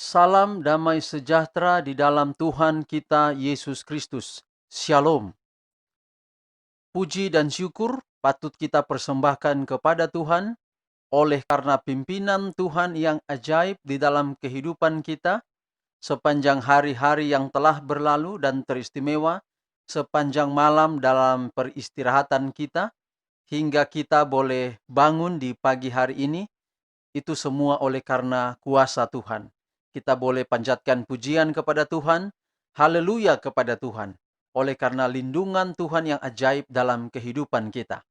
Salam damai sejahtera di dalam Tuhan kita Yesus Kristus. Shalom. Puji dan syukur patut kita persembahkan kepada Tuhan oleh karena pimpinan Tuhan yang ajaib di dalam kehidupan kita sepanjang hari-hari yang telah berlalu dan teristimewa sepanjang malam dalam peristirahatan kita hingga kita boleh bangun di pagi hari ini. Itu semua oleh karena kuasa Tuhan. Kita boleh panjatkan pujian kepada Tuhan, haleluya kepada Tuhan, oleh karena lindungan Tuhan yang ajaib dalam kehidupan kita.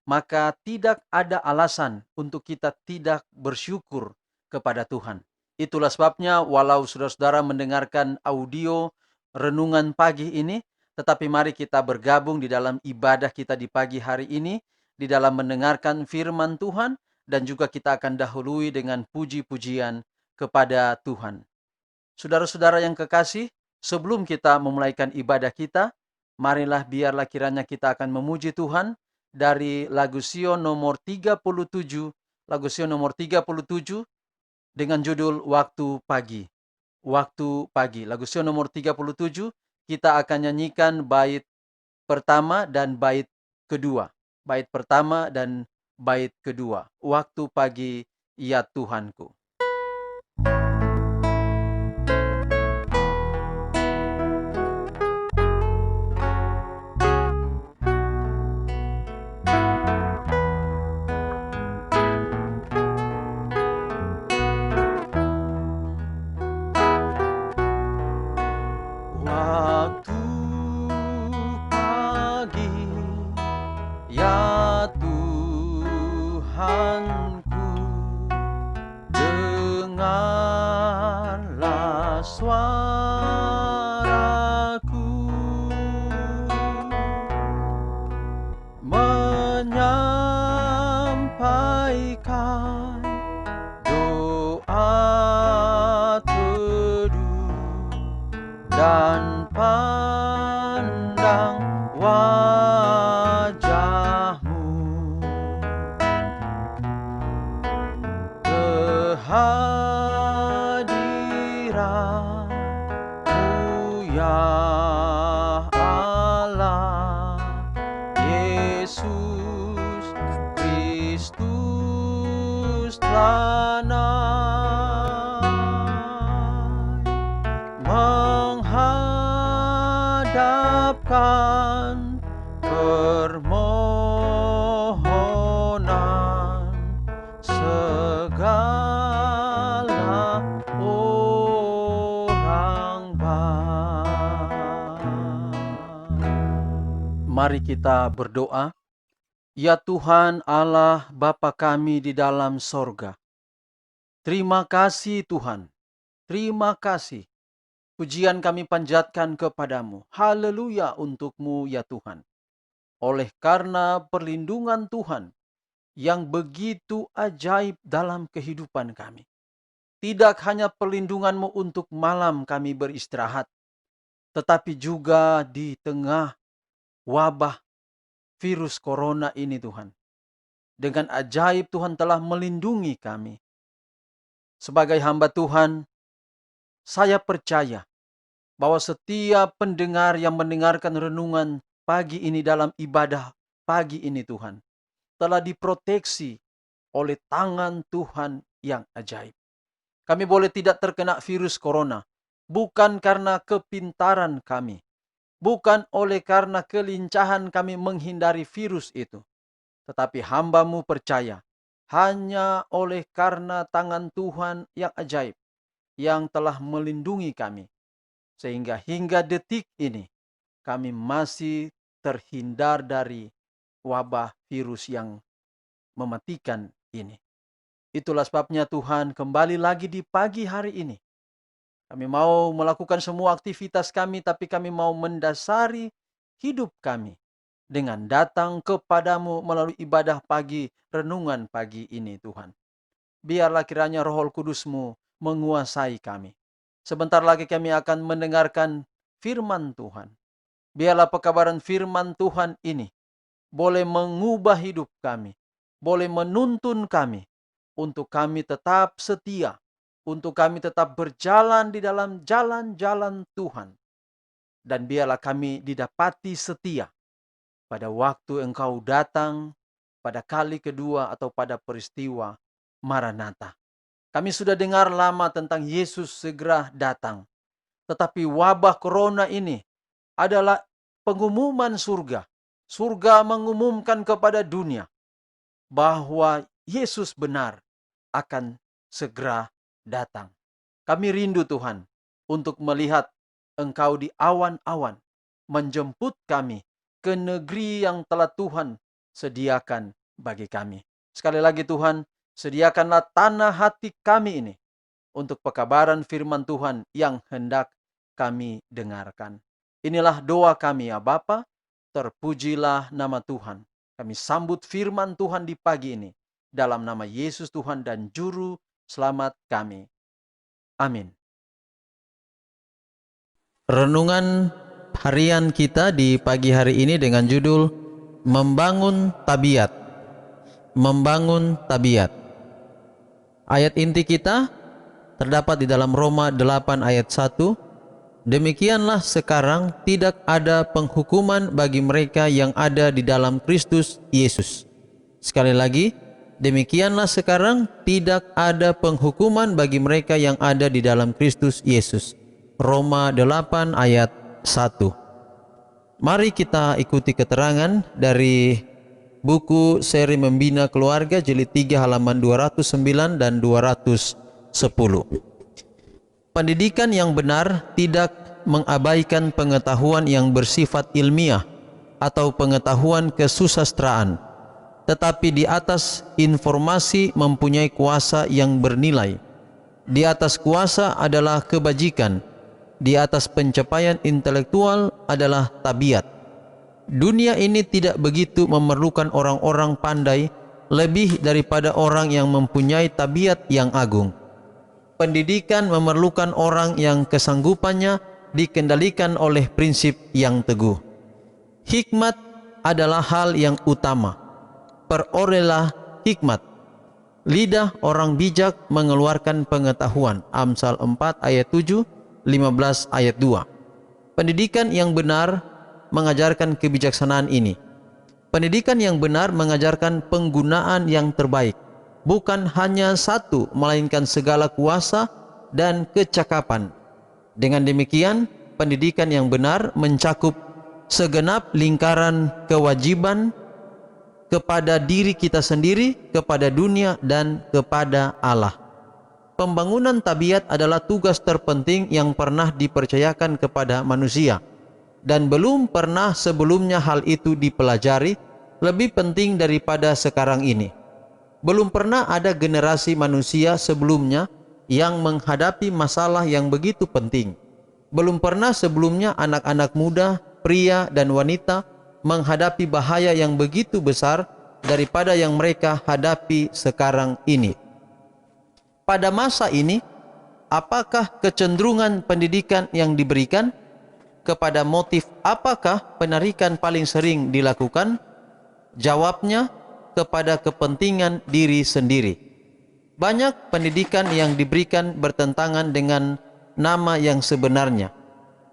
Maka tidak ada alasan untuk kita tidak bersyukur kepada Tuhan. Itulah sebabnya walau saudara-saudara mendengarkan audio renungan pagi ini, tetapi mari kita bergabung di dalam ibadah kita di pagi hari ini, di dalam mendengarkan firman Tuhan, dan juga kita akan dahului dengan puji-pujian kepada Tuhan. Saudara-saudara yang kekasih, sebelum kita memulaikan ibadah kita, biarlah kiranya kita akan memuji Tuhan dari lagu Sion nomor 37, lagu Sion nomor 37 dengan judul Waktu Pagi. Waktu Pagi, lagu Sion nomor 37, kita akan nyanyikan bait pertama dan bait kedua. Bait pertama dan bait kedua. Waktu pagi, ya Tuhanku. Waktu pagi, ya Tuhanku, dengarlah suaraku, menyampaikan doa teduh dan pandang wajahmu, kehadiranmu ya Allah, Yesus Kristus lanai, menghadapkan permohonan segala orang baik. Mari kita berdoa. Ya Tuhan Allah Bapa kami di dalam sorga, terima kasih Tuhan, terima kasih. Pujian kami panjatkan kepadamu. Haleluya untukmu ya Tuhan. Oleh karena perlindungan Tuhan yang begitu ajaib dalam kehidupan kami. Tidak hanya perlindunganmu untuk malam kami beristirahat, tetapi juga di tengah wabah virus corona ini Tuhan. Dengan ajaib Tuhan telah melindungi kami. Sebagai hamba Tuhan, saya percaya bahwa setiap pendengar yang mendengarkan renungan pagi ini dalam ibadah pagi ini Tuhan, telah diproteksi oleh tangan Tuhan yang ajaib. Kami boleh tidak terkena virus corona, bukan karena kepintaran kami, bukan oleh karena kelincahan kami menghindari virus itu, tetapi hamba-Mu percaya, hanya oleh karena tangan Tuhan yang ajaib, yang telah melindungi kami, sehingga hingga detik ini, kami masih terhindar dari wabah virus yang mematikan ini. Itulah sebabnya Tuhan kembali lagi di pagi hari ini. Kami mau melakukan semua aktivitas kami, tapi kami mau mendasari hidup kami dengan datang kepadamu melalui ibadah pagi, renungan pagi ini Tuhan. Biarlah kiranya Roh Kudus-Mu menguasai kami. Sebentar lagi kami akan mendengarkan firman Tuhan. Biarlah pekabaran firman Tuhan ini boleh mengubah hidup kami, boleh menuntun kami, untuk kami tetap setia untuk kami tetap berjalan di dalam jalan-jalan Tuhan. Dan biarlah kami didapati setia pada waktu Engkau datang, pada kali kedua atau pada peristiwa Maranatha. Kami sudah dengar lama tentang Yesus segera datang. Tetapi wabah corona ini adalah pengumuman surga. Surga mengumumkan kepada dunia bahwa Yesus benar akan segera datang. Kami rindu Tuhan untuk melihat Engkau di awan-awan, menjemput kami ke negeri yang telah Tuhan sediakan bagi kami. Sekali lagi Tuhan, sediakanlah tanah hati kami ini untuk pekabaran firman Tuhan yang hendak kami dengarkan. Inilah doa kami ya Bapa, terpujilah nama Tuhan. Kami sambut firman Tuhan di pagi ini, dalam nama Yesus Tuhan dan Juru Selamat kami. Amin. Renungan harian kita di pagi hari ini dengan judul Membangun Tabiat. Membangun Tabiat. Ayat inti kita terdapat di dalam Roma 8 ayat 1. Demikianlah sekarang tidak ada penghukuman bagi mereka yang ada di dalam Kristus Yesus. Sekali lagi, demikianlah sekarang tidak ada penghukuman bagi mereka yang ada di dalam Kristus Yesus. Roma 8 ayat 1. Mari kita ikuti keterangan dari buku Seri Membina Keluarga jilid 3 halaman 209 dan 210. Pendidikan yang benar tidak mengabaikan pengetahuan yang bersifat ilmiah atau pengetahuan kesusastraan, tetapi di atas informasi mempunyai kuasa yang bernilai. Di atas kuasa adalah kebajikan, di atas pencapaian intelektual adalah tabiat. Dunia ini tidak begitu memerlukan orang-orang pandai lebih daripada orang yang mempunyai tabiat yang agung. Pendidikan memerlukan orang yang kesanggupannya dikendalikan oleh prinsip yang teguh. Hikmat adalah hal yang utama. Perolehlah hikmat. Lidah orang bijak mengeluarkan pengetahuan. Amsal 4 ayat 7, 15 ayat 2. Pendidikan yang benar mengajarkan kebijaksanaan ini. Pendidikan yang benar mengajarkan penggunaan yang terbaik. Bukan hanya satu, melainkan segala kuasa dan kecakapan. Dengan demikian, pendidikan yang benar mencakup segenap lingkaran kewajiban kepada diri kita sendiri, kepada dunia, dan kepada Allah. Pembangunan tabiat adalah tugas terpenting yang pernah dipercayakan kepada manusia, dan belum pernah sebelumnya hal itu dipelajari, lebih penting daripada sekarang ini. Belum pernah ada generasi manusia sebelumnya yang menghadapi masalah yang begitu penting. Belum pernah sebelumnya anak-anak muda, pria dan wanita menghadapi bahaya yang begitu besar daripada yang mereka hadapi sekarang ini. Pada masa ini, apakah kecenderungan pendidikan yang diberikan? Kepada motif apakah penarikan paling sering dilakukan? Jawabnya, kepada kepentingan diri sendiri. Banyak pendidikan yang diberikan bertentangan dengan nama yang sebenarnya.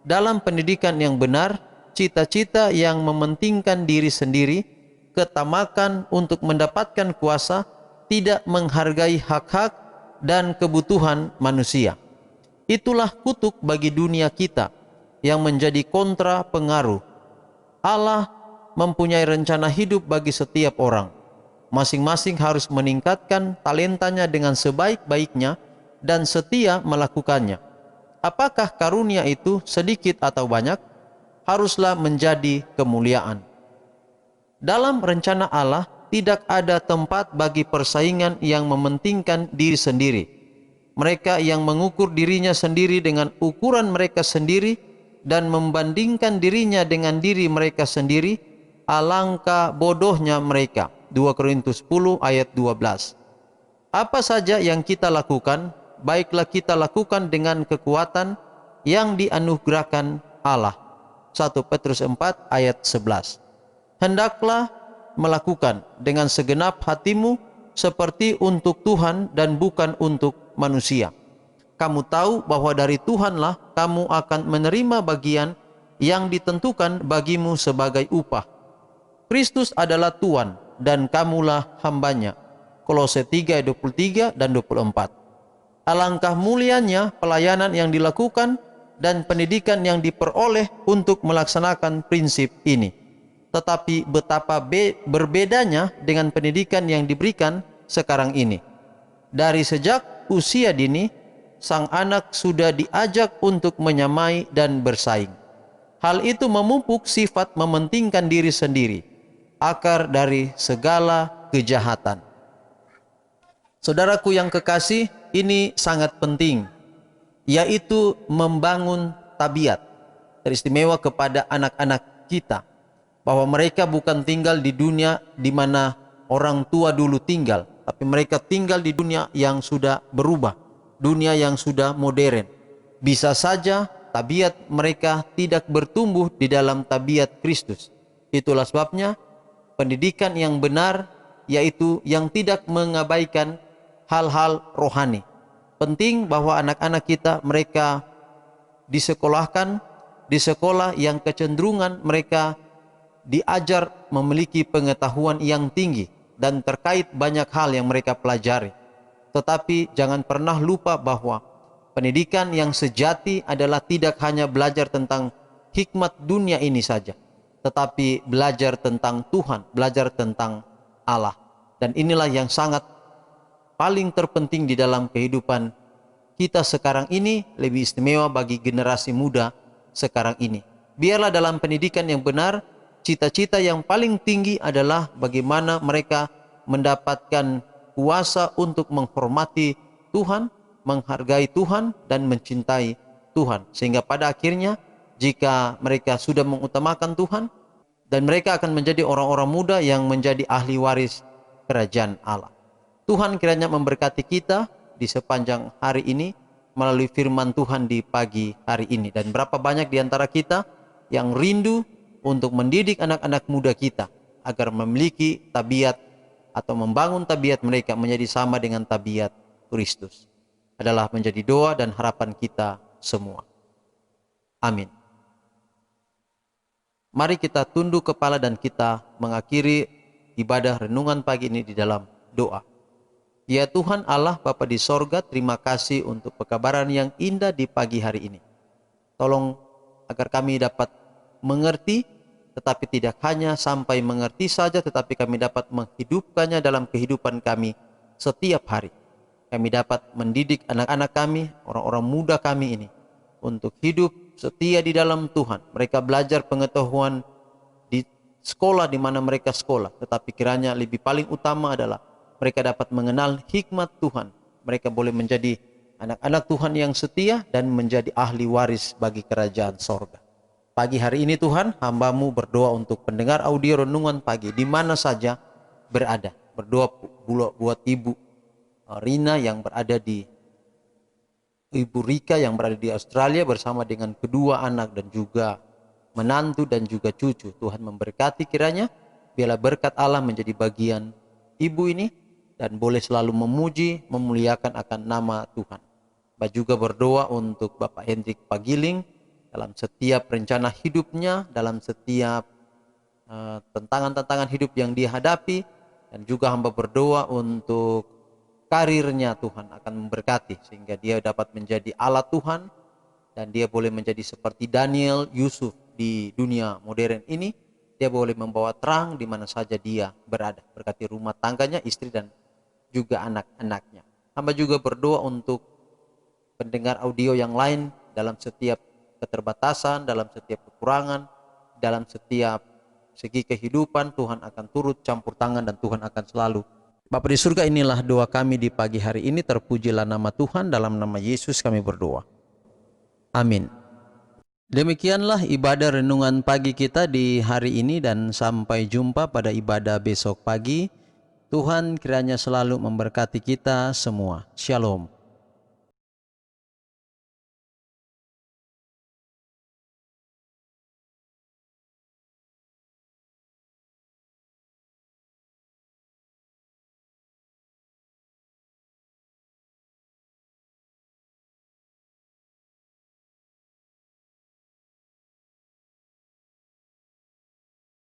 Dalam pendidikan yang benar, cita-cita yang mementingkan diri sendiri, ketamakan untuk mendapatkan kuasa, tidak menghargai hak-hak dan kebutuhan manusia. Itulah kutuk bagi dunia kita yang menjadi kontra pengaruh. Allah mempunyai rencana hidup bagi setiap orang. Masing-masing harus meningkatkan talentanya dengan sebaik-baiknya dan setia melakukannya. Apakah karunia itu sedikit atau banyak? Haruslah menjadi kemuliaan. Dalam rencana Allah, tidak ada tempat bagi persaingan yang mementingkan diri sendiri. Mereka yang mengukur dirinya sendiri dengan ukuran mereka sendiri dan membandingkan dirinya dengan diri mereka sendiri, alangkah bodohnya mereka. 2 Korintus 10 ayat 12. Apa saja yang kita lakukan, baiklah kita lakukan dengan kekuatan yang dianugerahkan Allah. 1 Petrus 4 ayat 11. Hendaklah melakukan dengan segenap hatimu seperti untuk Tuhan dan bukan untuk manusia. kamu tahu bahwa dari Tuhanlah kamu akan menerima bagian yang ditentukan bagimu sebagai upah. Kristus adalah Tuhan dan kamulah hambanya. Kolose 3 ayat 23 dan 24. Alangkah mulianya pelayanan yang dilakukan dan pendidikan yang diperoleh untuk melaksanakan prinsip ini. Tetapi betapa berbedanya dengan pendidikan yang diberikan sekarang ini. Dari sejak usia dini, sang anak sudah diajak untuk menyamai dan bersaing. Hal itu memupuk sifat mementingkan diri sendiri, akar dari segala kejahatan. Saudaraku yang kekasih, ini sangat penting, yaitu membangun tabiat, teristimewa kepada anak-anak kita, bahwa mereka bukan tinggal di dunia di mana orang tua dulu tinggal, tapi mereka tinggal di dunia yang sudah berubah, dunia yang sudah modern. Bisa saja tabiat mereka tidak bertumbuh di dalam tabiat Kristus. Itulah sebabnya pendidikan yang benar, yaitu yang tidak mengabaikan hal-hal rohani. Penting bahwa anak-anak kita mereka disekolahkan di sekolah yang kecenderungan mereka diajar memiliki pengetahuan yang tinggi dan terkait banyak hal yang mereka pelajari. Tetapi jangan pernah lupa bahwa pendidikan yang sejati adalah tidak hanya belajar tentang hikmat dunia ini saja, tetapi belajar tentang Tuhan, belajar tentang Allah. Dan inilah yang sangat paling terpenting di dalam kehidupan kita sekarang ini, lebih istimewa bagi generasi muda sekarang ini. Biarlah dalam pendidikan yang benar, cita-cita yang paling tinggi adalah bagaimana mereka mendapatkan kuasa untuk menghormati Tuhan, menghargai Tuhan, dan mencintai Tuhan. Sehingga pada akhirnya, jika mereka sudah mengutamakan Tuhan, dan mereka akan menjadi orang-orang muda yang menjadi ahli waris kerajaan Allah. Tuhan kiranya memberkati kita di sepanjang hari ini melalui firman Tuhan di pagi hari ini. Dan berapa banyak di antara kita yang rindu untuk mendidik anak-anak muda kita agar memiliki tabiat atau membangun tabiat mereka menjadi sama dengan tabiat Kristus. Adalah menjadi doa dan harapan kita semua. Amin. Mari kita tunduk kepala dan kita mengakhiri ibadah renungan pagi ini di dalam doa. Ya Tuhan Allah Bapa di sorga, terima kasih untuk pekabaran yang indah di pagi hari ini. Tolong agar kami dapat mengerti, tetapi tidak hanya sampai mengerti saja, tetapi kami dapat menghidupkannya dalam kehidupan kami setiap hari. Kami dapat mendidik anak-anak kami, orang-orang muda kami ini, untuk hidup setia di dalam Tuhan. Mereka belajar pengetahuan di sekolah di mana mereka sekolah, tetapi kiranya lebih paling utama adalah mereka dapat mengenal hikmat Tuhan. Mereka boleh menjadi anak-anak Tuhan yang setia dan menjadi ahli waris bagi kerajaan sorga. Pagi hari ini Tuhan, hamba-Mu berdoa untuk pendengar audio renungan pagi di mana saja berada. Berdoa buat Ibu Rina yang berada di Ibu Rika yang berada di Australia bersama dengan kedua anak dan juga menantu dan juga cucu. Tuhan memberkati kiranya, biarlah berkat Allah menjadi bagian Ibu ini dan boleh selalu memuji, memuliakan akan nama Tuhan. Bapak juga berdoa untuk Bapak Hendrik Pagiling dalam setiap rencana hidupnya, dalam setiap tantangan-tantangan hidup yang dia hadapi, dan juga hamba berdoa untuk karirnya. Tuhan akan memberkati sehingga dia dapat menjadi alat Tuhan dan dia boleh menjadi seperti Daniel, Yusuf di dunia modern ini. Dia boleh membawa terang di mana saja dia berada. Berkati rumah tangganya, istri dan juga anak-anaknya. Hamba juga berdoa untuk pendengar audio yang lain dalam setiap keterbatasan, dalam setiap kekurangan, dalam setiap segi kehidupan. Tuhan akan turut campur tangan dan Tuhan akan selalu. Bapa di surga, inilah doa kami di pagi hari ini. Terpujilah nama Tuhan, dalam nama Yesus kami berdoa. Amin. Demikianlah ibadah renungan pagi kita di hari ini, dan sampai jumpa pada ibadah besok pagi. Tuhan kiranya selalu memberkati kita semua. Shalom.